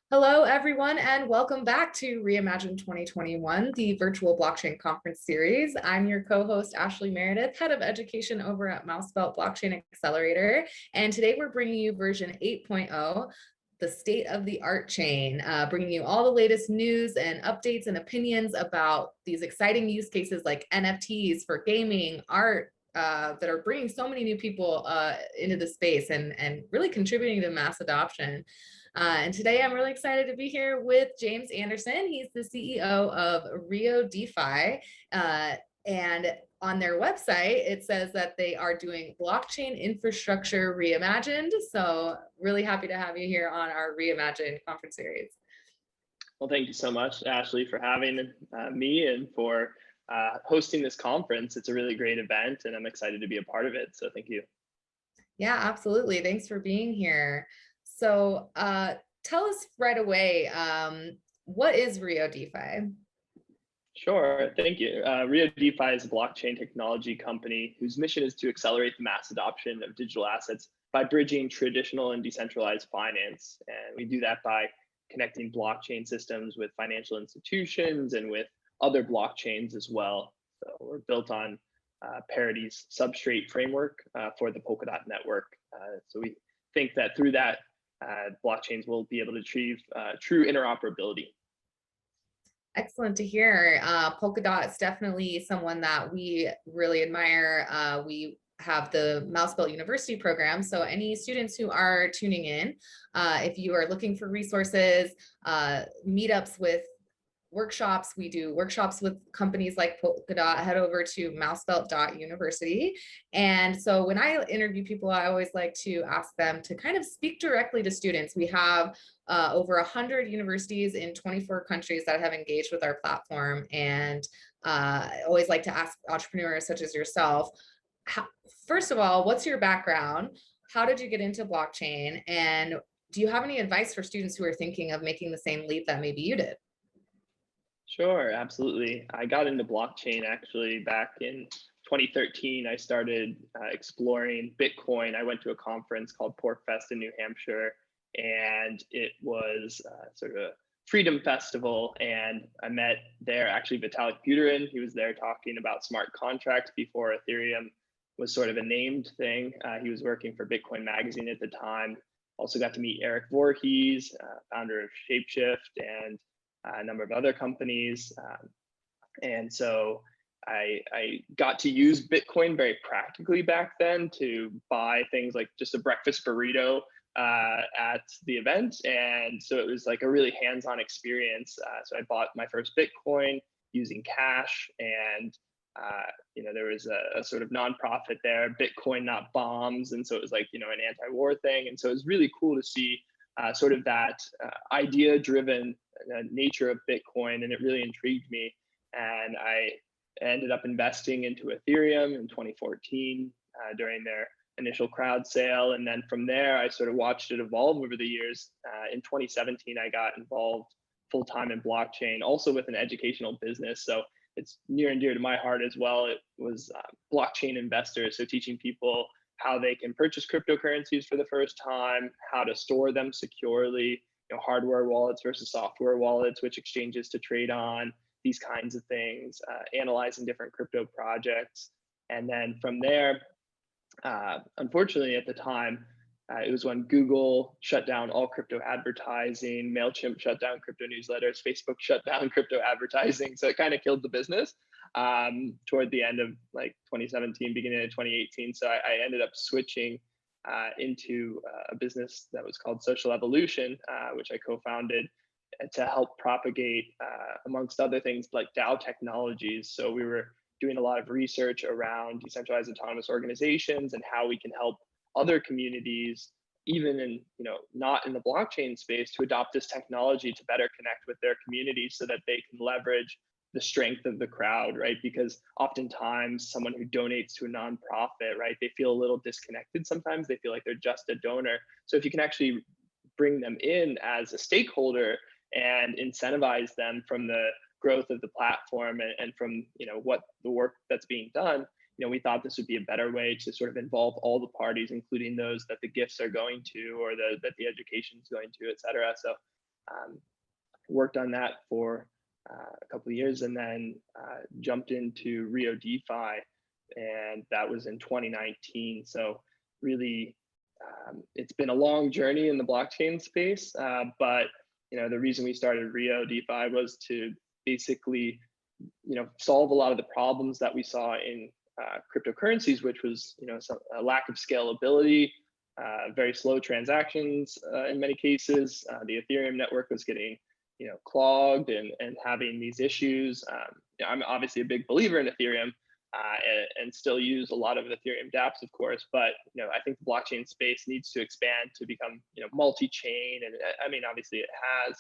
Hello, everyone, and welcome back to Reimagine 2021, the virtual blockchain conference series. I'm your co-host, Ashlie Meredith, head of education over at MouseBelt Blockchain Accelerator. And today we're bringing you version 8.0, the state of the art chain, bringing you all the latest news and updates and opinions about these exciting use cases like NFTs for gaming, art, that are bringing so many new people into the space and really contributing to mass adoption. And today I'm really excited to be here with James Anderson. He's the CEO of RioDefi. And on their website, it says that they are doing blockchain infrastructure reimagined. So really happy to have you here on our Reimagined conference series. Well, thank you so much, Ashlie, for having me and for hosting this conference. It's a really great event and I'm excited to be a part of it. So thank you. Yeah, absolutely. Thanks for being here. So tell us right away, what is RioDefi? Sure, thank you. RioDefi is a blockchain technology company whose mission is to accelerate the mass adoption of digital assets by bridging traditional and decentralized finance. And we do that by connecting blockchain systems with financial institutions and with other blockchains as well. So we're built on Parity's substrate framework for the Polkadot network. So we think that through that, blockchains will be able to achieve true interoperability. Excellent to hear. Polkadot is definitely someone that we really admire. We have the MouseBelt University program. So any students who are tuning in, if you are looking for resources, meetups with workshops, we do workshops with companies like Polkadot, head over to mousebelt.university. And so when I interview people, I always like to ask them to kind of speak directly to students. We have over 100 universities in 24 countries that have engaged with our platform. And I always like to ask entrepreneurs such as yourself, first of all, what's your background? How did you get into blockchain? And do you have any advice for students who are thinking of making the same leap that maybe you did? Sure, absolutely. I got into blockchain actually back in 2013. I started exploring Bitcoin. I went to a conference called PorcFest in New Hampshire, and it was sort of a freedom festival. And I met there actually Vitalik Buterin. He was there talking about smart contracts before Ethereum was sort of a named thing. He was working for Bitcoin Magazine at the time. Also got to meet Eric Voorhees, founder of Shapeshift, and a number of other companies. And so I got to use Bitcoin very practically back then to buy things like just a breakfast burrito at the event. And so it was like a really hands-on experience. So I bought my first Bitcoin using cash, and there was a sort of nonprofit there, Bitcoin Not Bombs. And so it was like, an anti-war thing. And so it was really cool to see sort of that idea-driven nature of Bitcoin, and it really intrigued me. And I ended up investing into Ethereum in 2014 during their initial crowd sale. And then from there, I sort of watched it evolve over the years. In 2017, I got involved full-time in blockchain, also with an educational business. So it's near and dear to my heart as well. It was blockchain investors, so teaching people how they can purchase cryptocurrencies for the first time, how to store them securely, hardware wallets versus software wallets, which exchanges to trade on, these kinds of things, analyzing different crypto projects. And then from there, unfortunately at the time, it was when Google shut down all crypto advertising, MailChimp shut down crypto newsletters, Facebook shut down crypto advertising. So it kind of killed the business toward the end of like 2017, beginning of 2018. So I ended up switching into a business that was called Social Evolution, which I co-founded to help propagate, amongst other things, like DAO technologies. So we were doing a lot of research around decentralized autonomous organizations and how we can help other communities, even in not in the blockchain space, to adopt this technology to better connect with their communities so that they can leverage the strength of the crowd, right? Because oftentimes someone who donates to a nonprofit, right, they feel a little disconnected sometimes. They feel like they're just a donor. So if you can actually bring them in as a stakeholder and incentivize them from the growth of the platform and from what the work that's being done, we thought this would be a better way to sort of involve all the parties, including those that the gifts are going to or that the education is going to, et cetera. So Worked on that for a couple of years, and then jumped into RioDefi, and that was in 2019. So really, it's been a long journey in the blockchain space, but the reason we started RioDefi was to basically solve a lot of the problems that we saw in cryptocurrencies, which was a lack of scalability, very slow transactions in many cases. The Ethereum network was getting clogged and having these issues. I'm obviously a big believer in Ethereum, and still use a lot of Ethereum dApps, of course, but I think the blockchain space needs to expand to become multi-chain, and I mean obviously it has,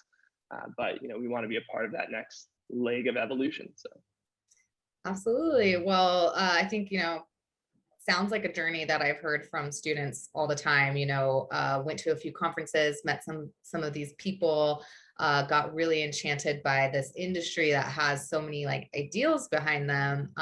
but we want to be a part of that next leg of evolution. So absolutely. Well, I think sounds like a journey that I've heard from students all the time. Went to a few conferences, met some of these people, got really enchanted by this industry that has so many like ideals behind them.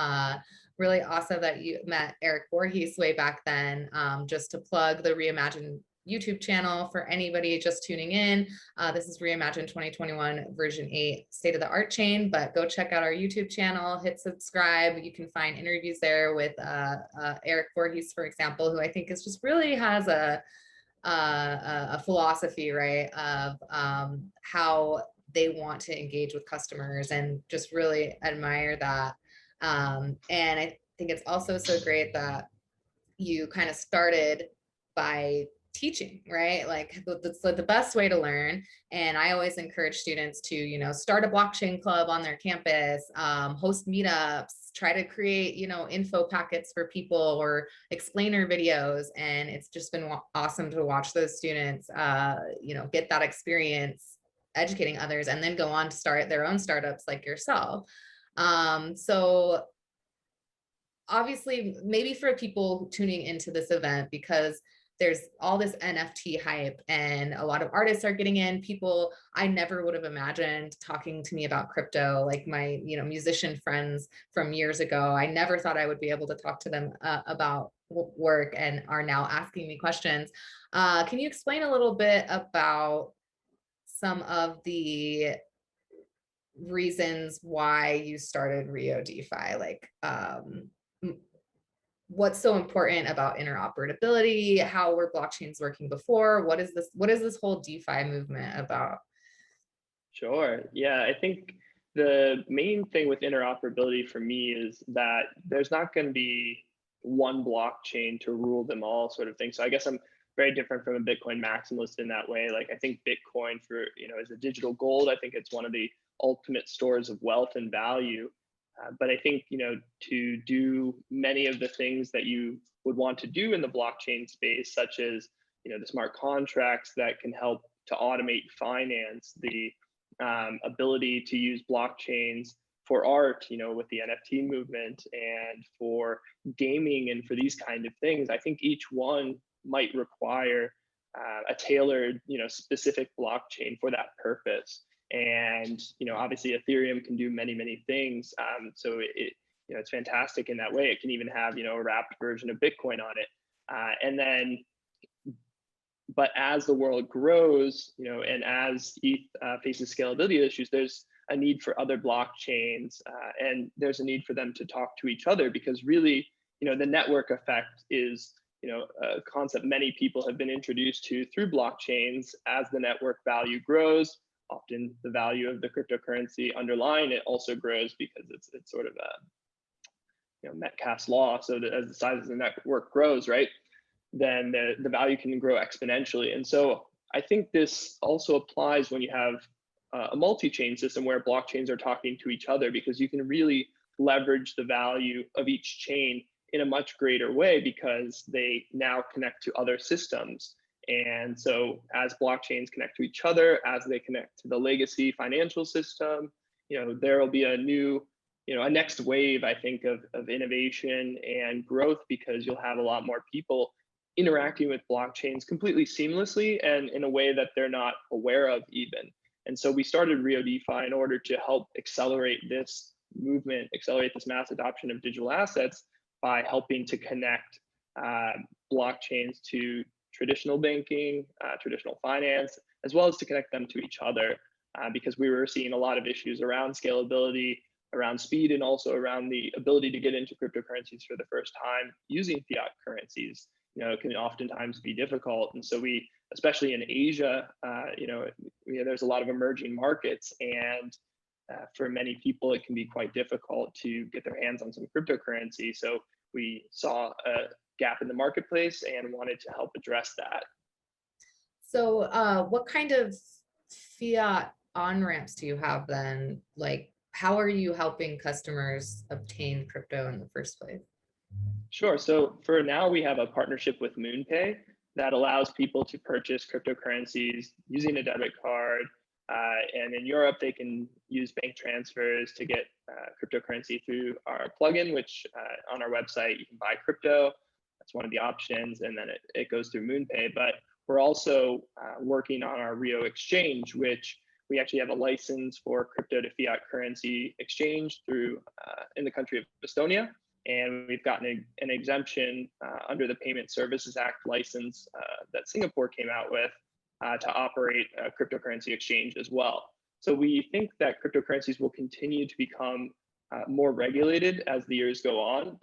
Really awesome that you met Eric Voorhees way back then. Just to plug the Reimagined YouTube channel for anybody just tuning in. This is Reimagined 2021 version 8 state of the art chain, but go check out our YouTube channel, hit subscribe. You can find interviews there with Eric Voorhees, for example, who I think is just really has a philosophy, right, of how they want to engage with customers, and just really admire that. And I think it's also so great that you kind of started by teaching, right? Like that's the best way to learn. And I always encourage students to, start a blockchain club on their campus, host meetups, try to create, info packets for people or explainer videos. And it's just been awesome to watch those students, get that experience educating others, and then go on to start their own startups like yourself. So obviously, maybe for people tuning into this event, because there's all this NFT hype and a lot of artists are getting in, people I never would have imagined talking to me about crypto, like my musician friends from years ago. I never thought I would be able to talk to them about work, and are now asking me questions. Can you explain a little bit about some of the reasons why you started RioDefi? Like what's so important about interoperability? How were blockchains working before? What is this whole DeFi movement about? Sure. Yeah, I think the main thing with interoperability for me is that there's not going to be one blockchain to rule them all, sort of thing. So I guess I'm very different from a Bitcoin maximalist in that way. Like I think Bitcoin is a digital gold. I think it's one of the ultimate stores of wealth and value. But I think, to do many of the things that you would want to do in the blockchain space, such as, the smart contracts that can help to automate finance, the ability to use blockchains for art, with the NFT movement, and for gaming, and for these kind of things, I think each one might require a tailored, specific blockchain for that purpose. And obviously Ethereum can do many things, so it's fantastic in that way. It can even have a wrapped version of Bitcoin on it, and then but as the world grows, and as ETH faces scalability issues, there's a need for other blockchains, and there's a need for them to talk to each other, because really the network effect is a concept many people have been introduced to through blockchains. As the network value grows, often the value of the cryptocurrency underlying it also grows, because it's sort of a Metcalfe's law. So that as the size of the network grows, right, then the value can grow exponentially. And so I think this also applies when you have a multi-chain system where blockchains are talking to each other, because you can really leverage the value of each chain in a much greater way, because they now connect to other systems. And so as blockchains connect to each other, as they connect to the legacy financial system, there will be a new, a next wave, I think, of innovation and growth, because you'll have a lot more people interacting with blockchains completely seamlessly and in a way that they're not aware of even. And so we started RioDefi in order to help accelerate this movement, accelerate this mass adoption of digital assets, by helping to connect blockchains to traditional banking, traditional finance, as well as to connect them to each other, because we were seeing a lot of issues around scalability, around speed, and also around the ability to get into cryptocurrencies for the first time using fiat currencies. It can oftentimes be difficult. And so we, especially in Asia, there's a lot of emerging markets, and for many people, it can be quite difficult to get their hands on some cryptocurrency. So we saw a gap in the marketplace and wanted to help address that. So what kind of fiat on-ramps do you have then? Like, how are you helping customers obtain crypto in the first place? Sure. So for now, we have a partnership with MoonPay that allows people to purchase cryptocurrencies using a debit card. And in Europe, they can use bank transfers to get cryptocurrency through our plugin, which on our website, you can buy crypto. That's one of the options. And then it goes through MoonPay. But we're also working on our Rio exchange, which we actually have a license for crypto to fiat currency exchange through in the country of Estonia. And we've gotten an exemption under the Payment Services Act license that Singapore came out with to operate a cryptocurrency exchange as well. So we think that cryptocurrencies will continue to become more regulated as the years go on,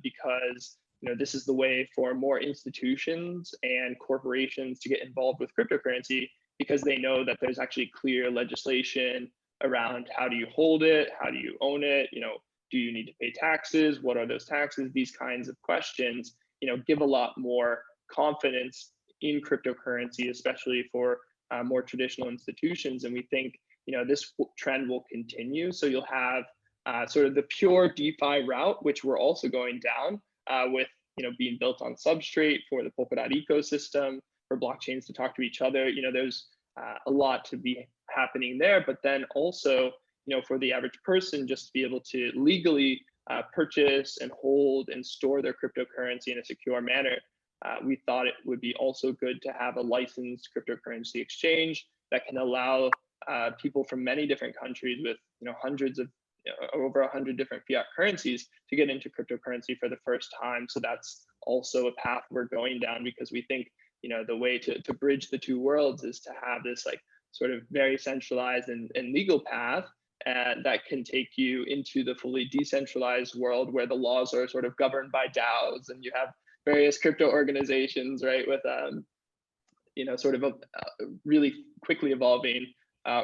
because this is the way for more institutions and corporations to get involved with cryptocurrency, because they know that there's actually clear legislation around how do you hold it, how do you own it, do you need to pay taxes, what are those taxes, these kinds of questions, give a lot more confidence in cryptocurrency, especially for more traditional institutions. And we think, this trend will continue. So you'll have sort of the pure DeFi route, which we're also going down with, being built on Substrate for the Polkadot ecosystem, for blockchains to talk to each other. There's a lot to be happening there, but then also, for the average person, just to be able to legally purchase and hold and store their cryptocurrency in a secure manner, we thought it would be also good to have a licensed cryptocurrency exchange that can allow people from many different countries with hundreds of over 100 different fiat currencies to get into cryptocurrency for the first time. So that's also a path we're going down, because we think the way to bridge the two worlds is to have this like sort of very centralized and legal path that can take you into the fully decentralized world, where the laws are sort of governed by DAOs, and you have various crypto organizations, right, with sort of a really quickly evolving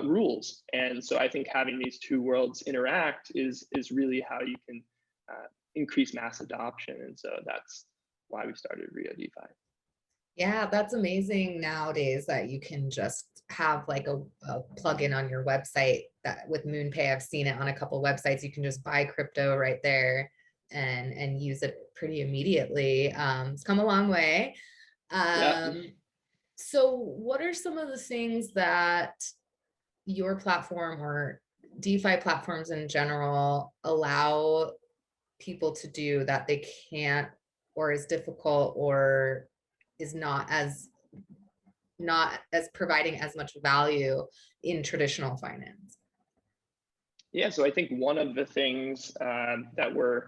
rules. And so I think having these two worlds interact is really how you can increase mass adoption. And so that's why we started RioDefi. Yeah, that's amazing nowadays that you can just have like a plugin on your website that with MoonPay, I've seen it on a couple websites, you can just buy crypto right there and use it pretty immediately. It's come a long way. So what are some of the things that your platform or DeFi platforms in general allow people to do that they can't, or is difficult, or is not as providing as much value in traditional finance? Yeah, so I think one of the things that we're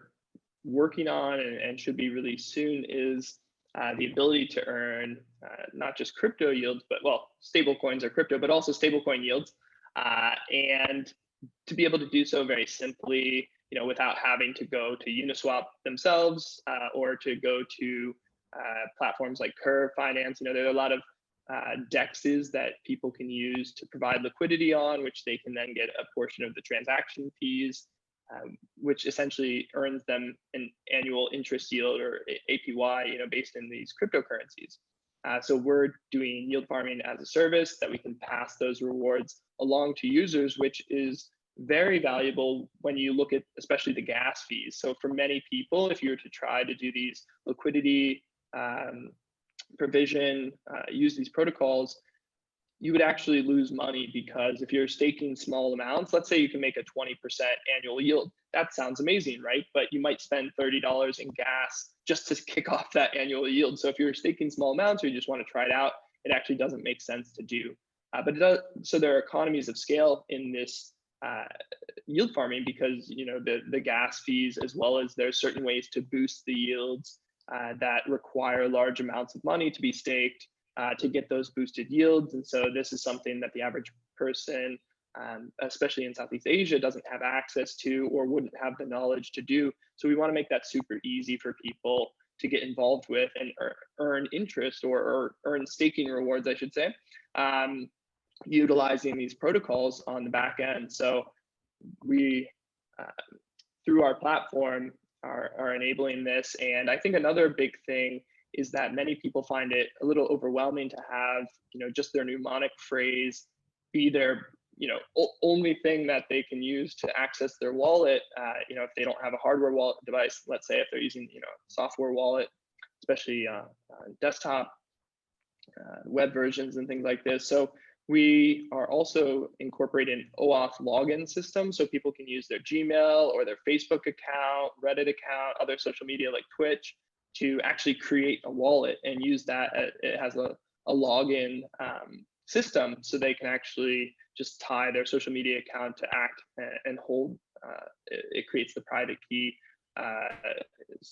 working on and should be released soon is the ability to earn not just crypto yields, but stable coins are crypto, but also stablecoin yields, and to be able to do so very simply, without having to go to Uniswap themselves or to go to platforms like Curve Finance. There are a lot of DEXs that people can use to provide liquidity on, which they can then get a portion of the transaction fees, which essentially earns them an annual interest yield, or APY, based in these cryptocurrencies. So we're doing yield farming as a service that we can pass those rewards along to users, which is very valuable when you look at especially the gas fees. So for many people, if you were to try to do these liquidity provision, use these protocols, you would actually lose money, because if you're staking small amounts, let's say you can make a 20% annual yield, that sounds amazing, right? But you might spend $30 in gas just to kick off that annual yield. So if you're staking small amounts or you just want to try it out, it actually doesn't make sense to do. But it does, so there are economies of scale in this yield farming, because the gas fees, as well as there's certain ways to boost the yields that require large amounts of money to be staked. to get those boosted yields. And so this is something that the average person, especially in Southeast Asia, doesn't have access to or wouldn't have the knowledge to do. So we want to make that super easy for people to get involved with and earn interest or earn staking rewards, I should say, utilizing these protocols on the back end. So we, through our platform, are enabling this. And I think another big thing is that many people find it a little overwhelming to have, just their mnemonic phrase be their, only thing that they can use to access their wallet. If they don't have a hardware wallet device, let's say if they're using, software wallet, especially desktop, web versions and things like this. So we are also incorporating OAuth login system, so people can use their Gmail or their Facebook account, Reddit account, other social media like Twitch to actually create a wallet and use that. It has a login system, so they can actually just tie their social media account to act and hold. It creates the private key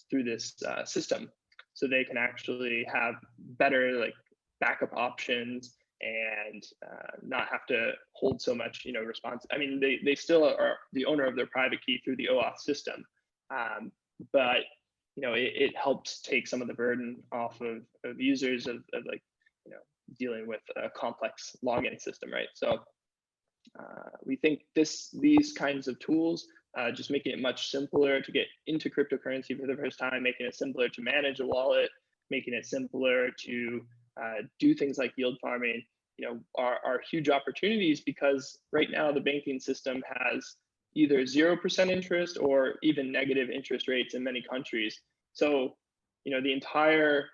through this system, so they can actually have better backup options and not have to hold so much response. I mean, they still are the owner of their private key through the OAuth system, but it helps take some of the burden off of users of dealing with a complex login system, right? So we think these kinds of tools, just making it much simpler to get into cryptocurrency for the first time, making it simpler to manage a wallet, making it simpler to do things like yield farming, are huge opportunities, because right now the banking system has either 0% interest or even negative interest rates in many countries. So, the entire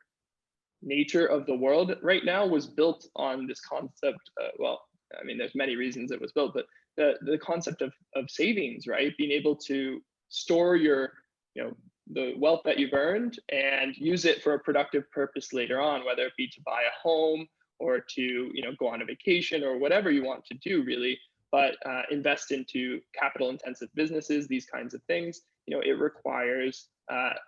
nature of the world right now was built on this concept. Well, I mean, there's many reasons it was built, but the concept of savings, right? Being able to store your, the wealth that you've earned and use it for a productive purpose later on, whether it be to buy a home or to, go on a vacation or whatever you want to do, really. But invest into capital intensive businesses, these kinds of things, it requires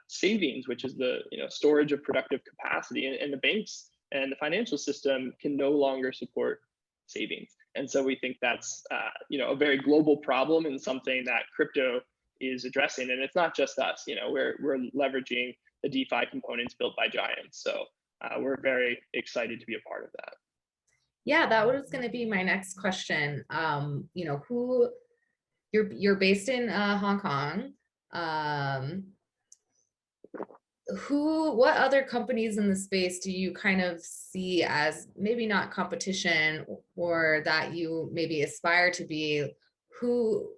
savings, which is the storage of productive capacity, and the banks and the financial system can no longer support savings. And so we think that's a very global problem and something that crypto is addressing. And it's not just us, we're leveraging the DeFi components built by giants. So we're very excited to be a part of that. Yeah, that was going to be my next question. Who you're based in Hong Kong. What other companies in the space do you kind of see as maybe not competition, or that you maybe aspire to be? Who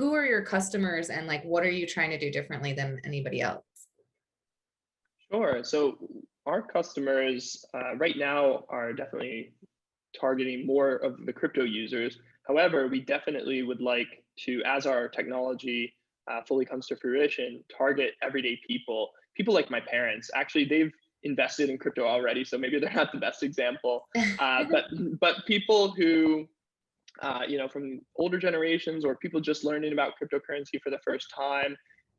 are your customers, and what are you trying to do differently than anybody else? Sure. So our customers right now are definitely targeting more of the crypto users. However, we definitely would like to, as our technology fully comes to fruition, target everyday people like my parents. Actually, they've invested in crypto already, so maybe they're not the best example, but people who, from older generations, or people just learning about cryptocurrency for the first time,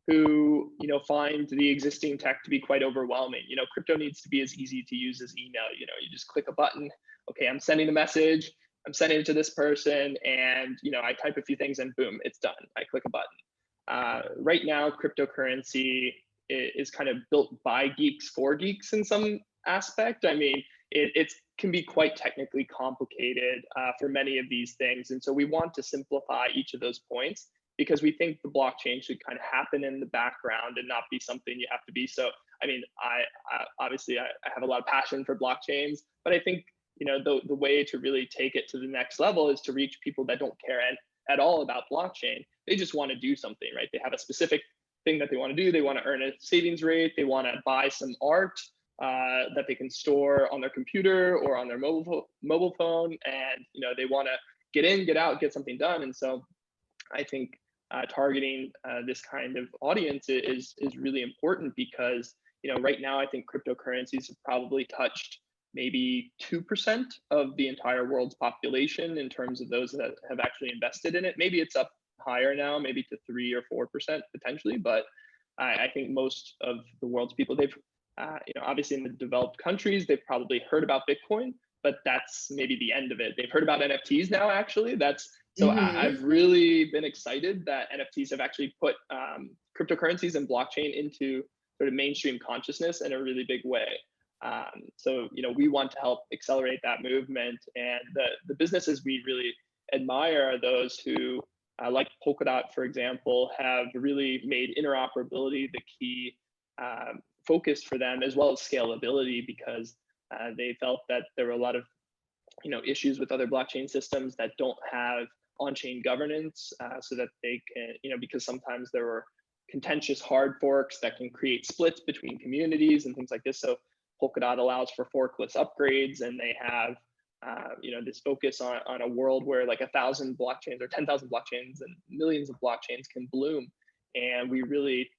who, find the existing tech to be quite overwhelming. Crypto needs to be as easy to use as email. You just click a button. Okay, I'm sending a message. I'm sending it to this person, and I type a few things, and boom, it's done. I click a button. Right now, cryptocurrency is kind of built by geeks for geeks in some aspect. I mean, it can be quite technically complicated for many of these things, and so we want to simplify each of those points, because we think the blockchain should kind of happen in the background and not be something you have to be. So, I mean, I obviously have a lot of passion for blockchains, but I think the way to really take it to the next level is to reach people that don't care at all about blockchain. They just want to do something, right? They have a specific thing that they want to do. They want to earn a savings rate. They want to buy some art that they can store on their computer or on their mobile phone, and they want to get in, get out, get something done. And so I think targeting this kind of audience is really important, because right now I think cryptocurrencies have probably touched maybe 2% of the entire world's population in terms of those that have actually invested in it. Maybe it's up higher now, maybe to 3 or 4% potentially, but I think most of the world's people, Obviously in the developed countries, they've probably heard about Bitcoin, but that's maybe the end of it. They've heard about NFTs now, actually. I've really been excited that NFTs have actually put cryptocurrencies and blockchain into sort of mainstream consciousness in a really big way. We want to help accelerate that movement. And the businesses we really admire are those who, like Polkadot, for example, have really made interoperability the key focus for them, as well as scalability, because they felt that there were a lot of issues with other blockchain systems that don't have on-chain governance, so that they can, because sometimes there were contentious hard forks that can create splits between communities and things like this. So Polkadot allows for forkless upgrades, and they have this focus on a world where like 1,000 blockchains or 10,000 blockchains and millions of blockchains can bloom. And we really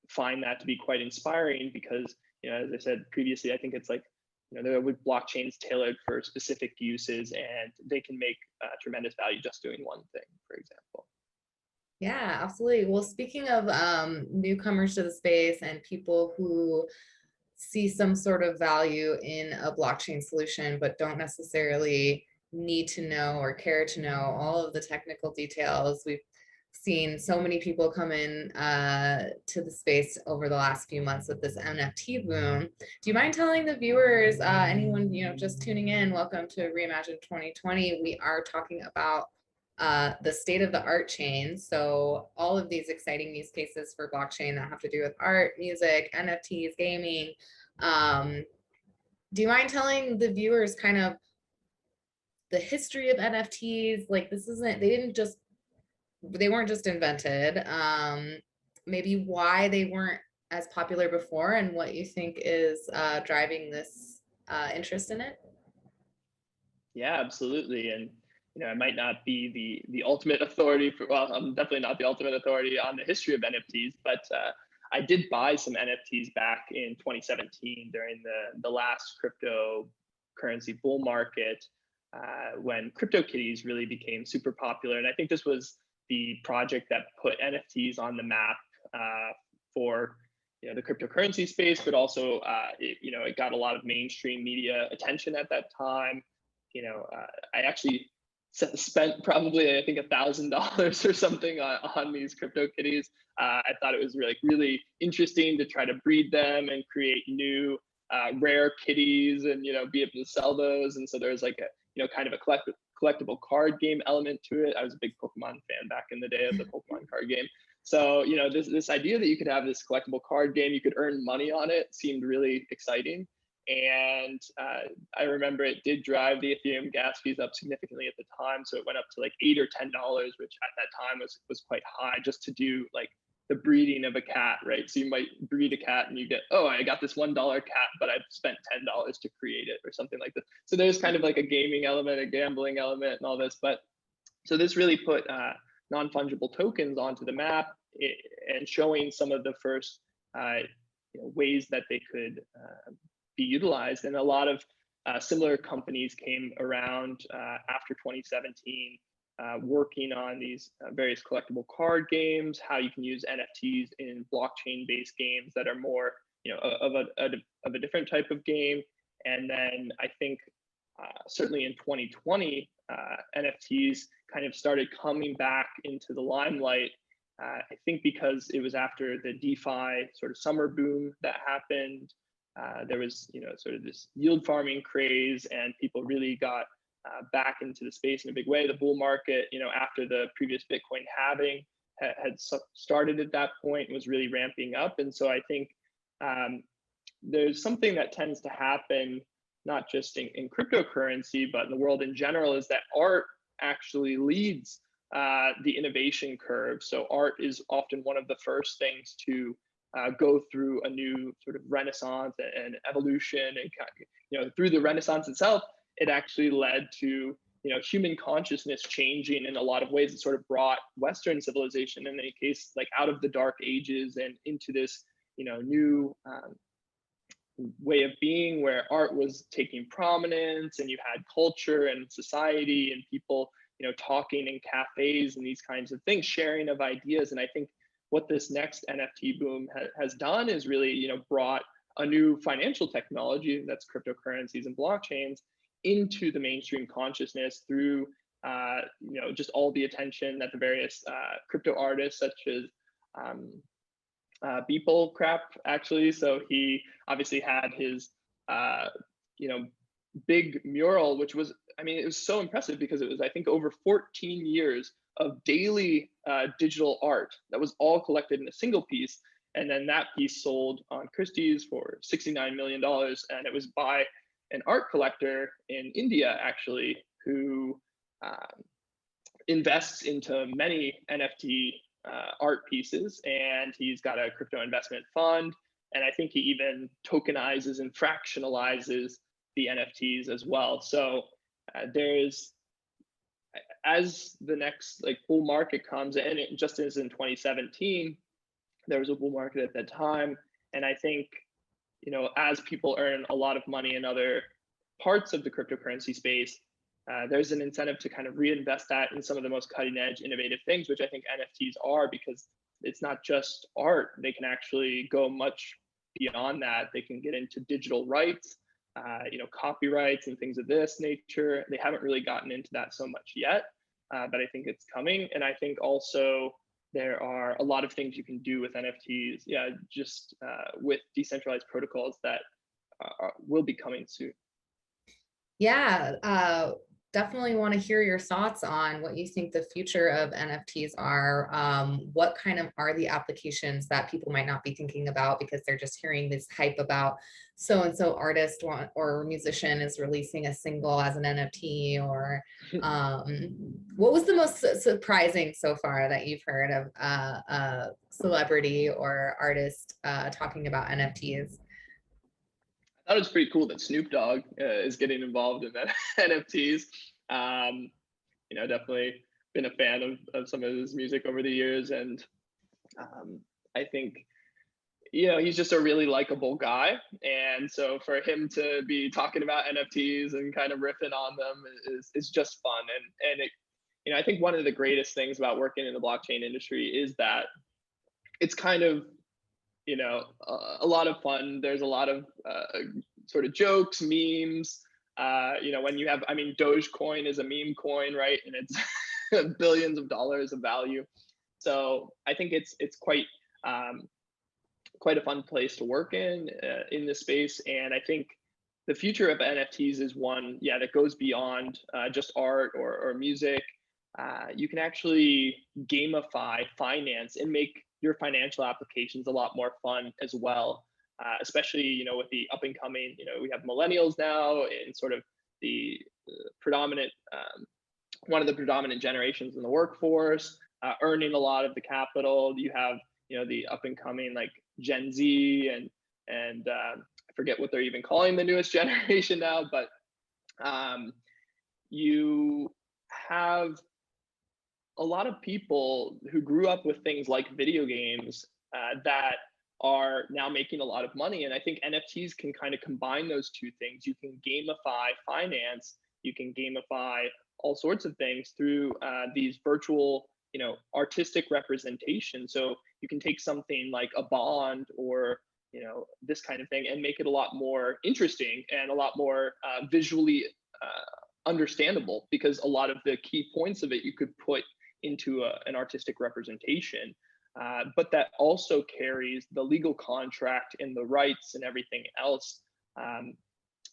find that to be quite inspiring because, as I said previously, I think it's like, there are blockchains tailored for specific uses, and they can make tremendous value just doing one thing, for example. Yeah, absolutely. Well, speaking of newcomers to the space and people who see some sort of value in a blockchain solution, but don't necessarily need to know or care to know all of the technical details, we've seen so many people come in to the space over the last few months with this NFT boom. Do you mind telling the viewers, anyone just tuning in, welcome to Reimagine 2020. We are talking about the state of the art chain. So all of these exciting use cases for blockchain that have to do with art, music, NFTs, gaming. Do you mind telling the viewers kind of the history of NFTs? Like, they weren't just invented. Maybe why they weren't as popular before and what you think is driving this interest in it? Yeah, absolutely. And I might not be the ultimate authority I'm definitely not the ultimate authority on the history of NFTs, but I did buy some NFTs back in 2017 during the last cryptocurrency bull market, when CryptoKitties really became super popular. And I think this was the project that put NFTs on the map for the cryptocurrency space, but also it got a lot of mainstream media attention at that time. I actually spent probably, I think, $1,000 or something on these CryptoKitties. I thought it was really interesting to try to breed them and create new rare kitties and be able to sell those. And so there's like a kind of a collectible card game element to it. I was a big Pokemon fan back in the day of the Pokemon card game. So this idea that you could have this collectible card game, you could earn money on it, seemed really exciting. And I remember it did drive the Ethereum gas fees up significantly at the time. So it went up to like $8 or $10, which at that time was quite high just to do like the breeding of a cat, right? So you might breed a cat and you get, oh, I got this $1 cat, but I've spent $10 to create it or something like that. So there's kind of like a gaming element, a gambling element and all this. But so this really put non-fungible tokens onto the map and showing some of the first ways that they could be utilized. And a lot of similar companies came around after 2017, working on these various collectible card games, how you can use NFTs in blockchain-based games that are more, of a different type of game. And then I think certainly in 2020, NFTs kind of started coming back into the limelight. I think because it was after the DeFi sort of summer boom that happened. There was, sort of this yield farming craze, and people really got back into the space in a big way. The bull market, after the previous Bitcoin halving had started at that point, was really ramping up. And so I think there's something that tends to happen, not just in cryptocurrency, but in the world in general, is that art actually leads the innovation curve. So art is often one of the first things to go through a new sort of renaissance and evolution, and through the Renaissance itself, it actually led to human consciousness changing in a lot of ways. It sort of brought Western civilization, in any case, like out of the dark ages and into this new way of being, where art was taking prominence, and you had culture and society and people talking in cafes and these kinds of things, sharing of ideas. And I think what this next NFT boom has done is really, brought a new financial technology, that's cryptocurrencies and blockchains, into the mainstream consciousness through just all the attention that the various crypto artists such as Beeple crap actually. So he obviously had his big mural, which was, I mean, it was so impressive because it was, I think, over 14 years of daily digital art that was all collected in a single piece. And then that piece sold on Christie's for $69 million. And it was by an art collector in India, actually, who invests into many NFT art pieces. And he's got a crypto investment fund. And I think he even tokenizes and fractionalizes the NFTs as well. So there's, as the next like bull market comes in, it just as in 2017, there was a bull market at that time. And I think, as people earn a lot of money in other parts of the cryptocurrency space, there's an incentive to kind of reinvest that in some of the most cutting edge innovative things, which I think NFTs are, because it's not just art. They can actually go much beyond that. They can get into digital rights, copyrights and things of this nature. They haven't really gotten into that so much yet, but I think it's coming. And I think also there are a lot of things you can do with NFTs, just with decentralized protocols that will be coming soon. Yeah, definitely want to hear your thoughts on what you think the future of NFTs are. What kind of are the applications that people might not be thinking about because they're just hearing this hype about so-and-so artist or musician is releasing a single as an NFT, or what was the most surprising so far that you've heard of a celebrity or artist talking about NFTs? I thought it was pretty cool that Snoop Dogg is getting involved in that NFTs. Definitely been a fan of some of his music over the years, and I think he's just a really likable guy, and so for him to be talking about NFTs and kind of riffing on them is just fun. And it, I think one of the greatest things about working in the blockchain industry is that it's kind of a lot of fun. There's a lot of sort of jokes, memes. When you have, Dogecoin is a meme coin, right? And it's billions of dollars of value. So I think it's quite a fun place to work in this space. And I think the future of NFTs is one, that goes beyond just art or music. You can actually gamify finance and make your financial applications a lot more fun as well, especially with the up and coming. We have millennials now in sort of the predominant one of the predominant generations in the workforce, earning a lot of the capital. You have the up and coming like Gen Z and I forget what they're even calling the newest generation now, but you have a lot of people who grew up with things like video games that are now making a lot of money. And I think NFTs can kind of combine those two things. You can gamify finance, you can gamify all sorts of things through these virtual, artistic representation. So you can take something like a bond or, this kind of thing and make it a lot more interesting and a lot more visually understandable, because a lot of the key points of it you could put into an artistic representation, but that also carries the legal contract and the rights and everything else.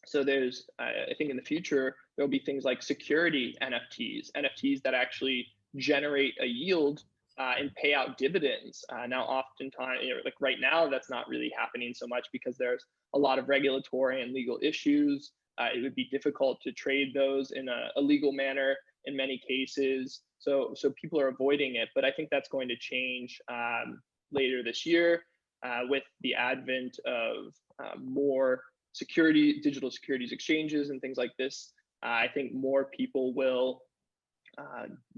So there's, I think in the future, there'll be things like security NFTs that actually generate a yield and pay out dividends. Now, oftentimes, like right now, that's not really happening so much because there's a lot of regulatory and legal issues. It would be difficult to trade those in a legal manner in many cases. So people are avoiding it, but I think that's going to change later this year with the advent of more digital securities exchanges and things like this. I think more people will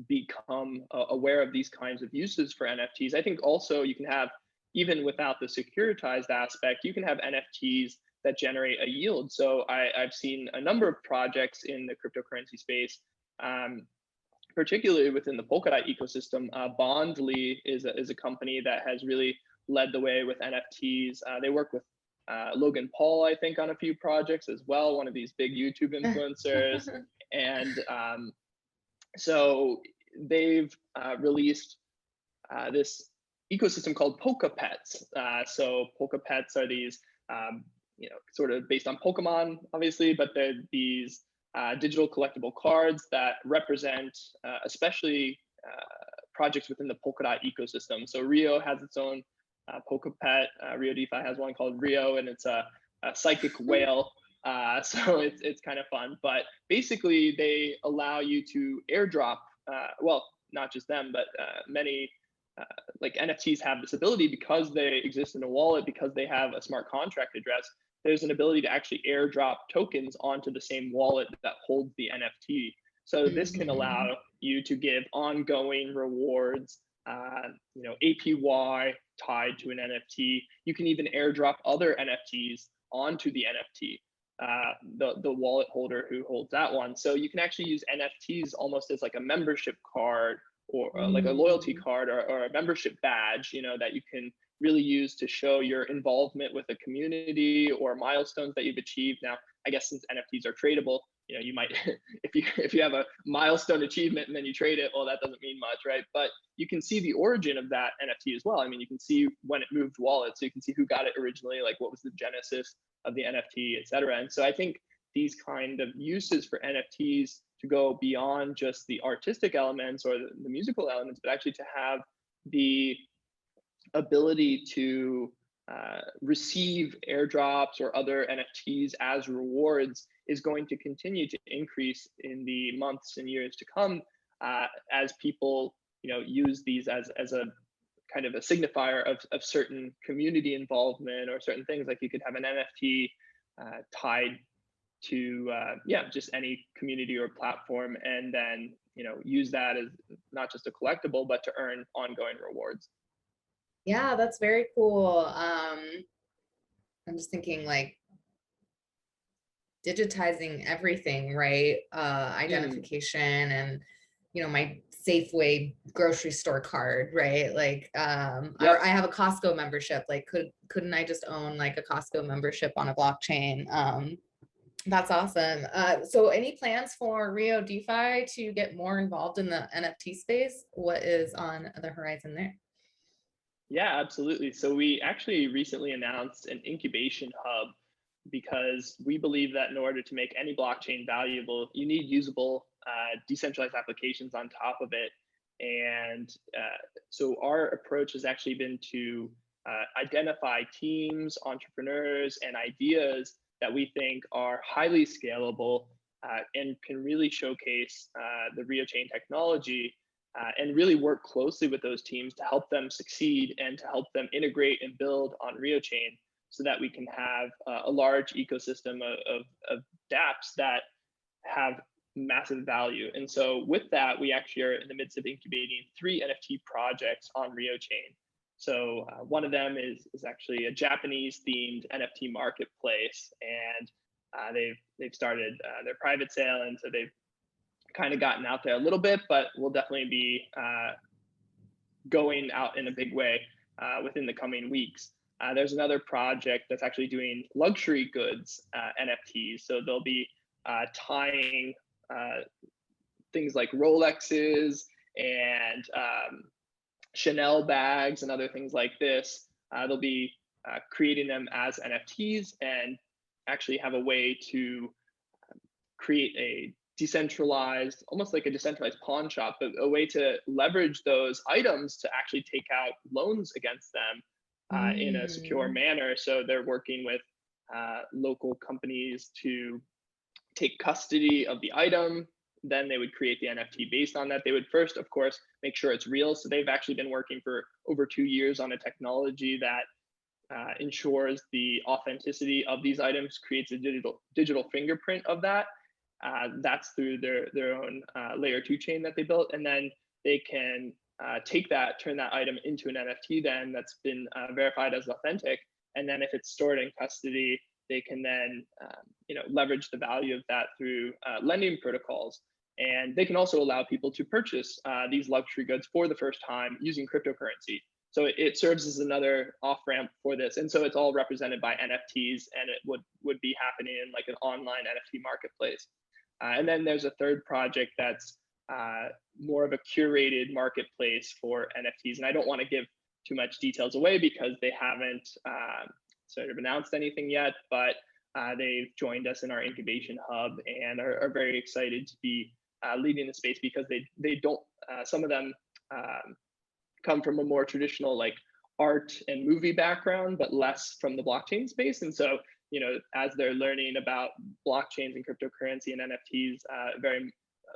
become aware of these kinds of uses for NFTs. I think also you can have, even without the securitized aspect, you can have NFTs that generate a yield. So I've seen a number of projects in the cryptocurrency space, particularly within the Polkadot ecosystem. Bondly is a company that has really led the way with NFTs. They work with Logan Paul, I think, on a few projects as well, one of these big YouTube influencers. And so they've released this ecosystem called Polka Pets. So Polka Pets are these, sort of based on Pokemon, obviously, but they're these digital collectible cards that represent especially projects within the Polkadot ecosystem. So Rio has its own Polka Pet. RioDefi has one called Rio, and it's a psychic whale. So it's kind of fun. But basically, they allow you to airdrop. Well, not just them, but many like NFTs have this ability because they exist in a wallet, because they have a smart contract address. There's an ability to actually airdrop tokens onto the same wallet that holds the NFT. So this can allow you to give ongoing rewards, APY tied to an NFT. You can even airdrop other NFTs onto the NFT, the wallet holder who holds that one. So you can actually use NFTs almost as like a membership card or like a loyalty card or a membership badge, that you can really use to show your involvement with a community or milestones that you've achieved. Now, I guess since NFTs are tradable, you might, if you have a milestone achievement and then you trade it, well, that doesn't mean much, right? But you can see the origin of that NFT as well. I mean, you can see when it moved wallets, so you can see who got it originally, like what was the genesis of the NFT, et cetera. And so I think these kind of uses for NFTs to go beyond just the artistic elements or the musical elements, but actually to have the ability to receive airdrops or other NFTs as rewards is going to continue to increase in the months and years to come as people use these as a kind of a signifier of certain community involvement or certain things. Like you could have an NFT tied to just any community or platform, and then use that as not just a collectible but to earn ongoing rewards. Yeah, that's very cool. I'm just thinking like digitizing everything, right? Identification and my Safeway grocery store card, right? Like I have a Costco membership. Like couldn't I just own like a Costco membership on a blockchain? That's awesome. So any plans for RioDefi to get more involved in the NFT space? What is on the horizon there? Yeah, absolutely. So we actually recently announced an incubation hub because we believe that in order to make any blockchain valuable, you need usable decentralized applications on top of it. And so our approach has actually been to identify teams, entrepreneurs, and ideas that we think are highly scalable and can really showcase the RioChain technology and really work closely with those teams to help them succeed and to help them integrate and build on RioChain so that we can have a large ecosystem of dApps that have massive value. And so with that, we actually are in the midst of incubating 3 NFT projects on RioChain. So one of them is actually a Japanese themed NFT marketplace, and they've started their private sale, and so they've kind of gotten out there a little bit, but we'll definitely be going out in a big way within the coming weeks. There's another project that's actually doing luxury goods NFTs, so they'll be tying things like Rolexes and Chanel bags and other things like this. They'll be creating them as NFTs and actually have a way to create a decentralized, almost like a decentralized pawn shop, but a way to leverage those items to actually take out loans against them in a secure manner. So they're working with local companies to take custody of the item. Then they would create the NFT based on that. They would first, of course, make sure it's real. So they've actually been working for over 2 years on a technology that ensures the authenticity of these items, creates a digital fingerprint of that. That's through their own layer 2 chain that they built. And then they can take that, turn that item into an NFT then that's been verified as authentic. And then if it's stored in custody, they can then leverage the value of that through lending protocols. And they can also allow people to purchase these luxury goods for the first time using cryptocurrency. So it serves as another off ramp for this, and so it's all represented by NFTs, and it would be happening in like an online NFT marketplace. And then there's a third project that's more of a curated marketplace for NFTs, and I don't want to give too much details away because they haven't sort of announced anything yet, but they've joined us in our incubation hub and are very excited to be leading the space, because they don't, some of them come from a more traditional like art and movie background, but less from the blockchain space. And so, as they're learning about blockchains and cryptocurrency and NFTs very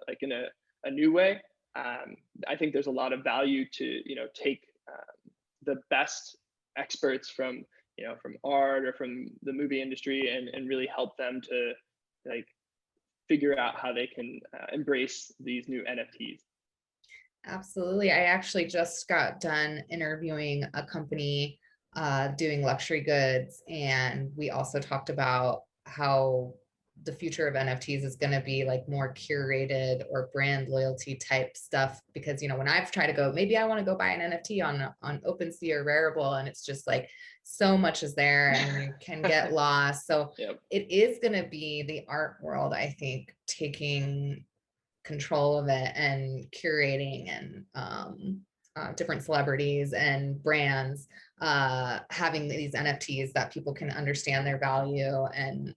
like in a new way, I think there's a lot of value to, take the best experts from, from art or from the movie industry and really help them to like figure out how they can embrace these new NFTs. Absolutely. I actually just got done interviewing a company doing luxury goods, and we also talked about how the future of NFTs is going to be like more curated or brand loyalty type stuff, because when I've tried to go, maybe I want to go buy an NFT on OpenSea or Rarible, and it's just like so much is there and you can get lost. So Yep. It is going to be the art world, I think, taking control of it and curating, and different celebrities and brands having these NFTs that people can understand their value and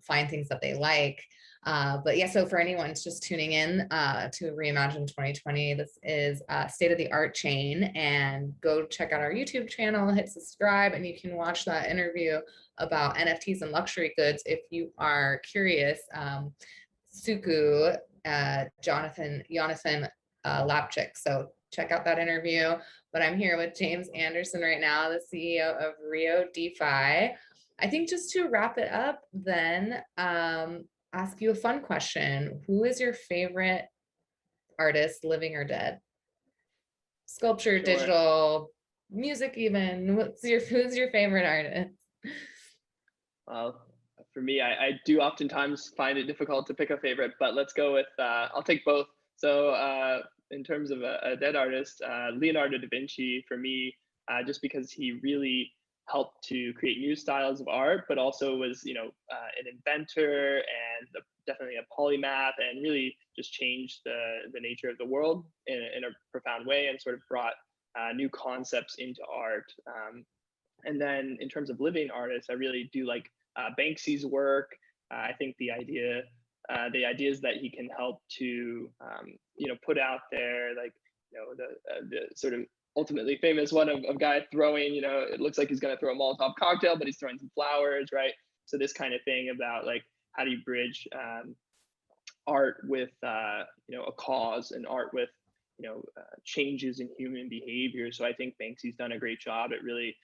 find things that they like. But yeah, so for anyone just tuning in to Reimagine 2020, this is state of the art chain, and go check out our YouTube channel, hit subscribe, and you can watch that interview about NFTs and luxury goods if you are curious. Suku, Jonathan Lapchick. So check out that interview. But I'm here with James Anderson right now, the CEO of RioDefi. I think just to wrap it up, then ask you a fun question. Who is your favorite artist, living or dead? Sculpture, Sure. Digital, music, even. Who's your favorite artist? Well, for me, I do oftentimes find it difficult to pick a favorite, but let's go with, I'll take both. So in terms of a dead artist, Leonardo da Vinci, for me, just because he really helped to create new styles of art, but also was, an inventor and definitely a polymath, and really just changed the nature of the world in a profound way, and sort of brought new concepts into art. And then in terms of living artists, I really do like Banksy's work. I think the ideas that he can help to, put out there, like, the sort of ultimately famous one of guy throwing, it looks like he's going to throw a Molotov cocktail, but he's throwing some flowers, right? So this kind of thing about like, how do you bridge art with, a cause, and art with, changes in human behavior. So I think Banksy's done a great job at really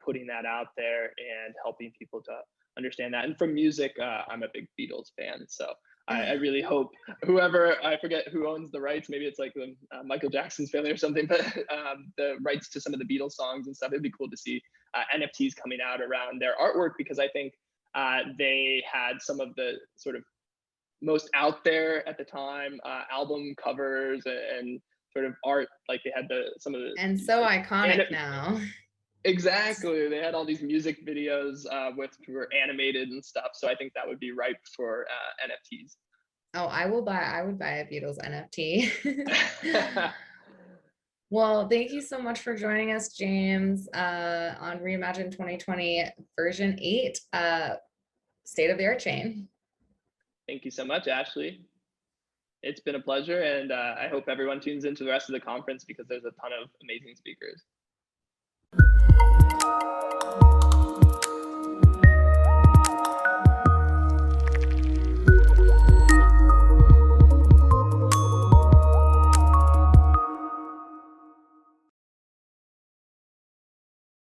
putting that out there and helping people to understand that. And from music, I'm a big Beatles fan, so I really hope whoever, I forget who owns the rights, maybe it's like the Michael Jackson's family or something, but the rights to some of the Beatles songs and stuff, it'd be cool to see NFTs coming out around their artwork, because I think they had some of the sort of most out there at the time album covers and sort of art, like they had some of the, and so iconic now. Exactly. They had all these music videos were animated and stuff. So I think that would be ripe for NFTs. Oh, I would buy a Beatles NFT. Well, thank you so much for joining us, James, on Reimagine 2020 version 8, state of the art chain. Thank you so much, Ashlie. It's been a pleasure, and I hope everyone tunes into the rest of the conference, because there's a ton of amazing speakers.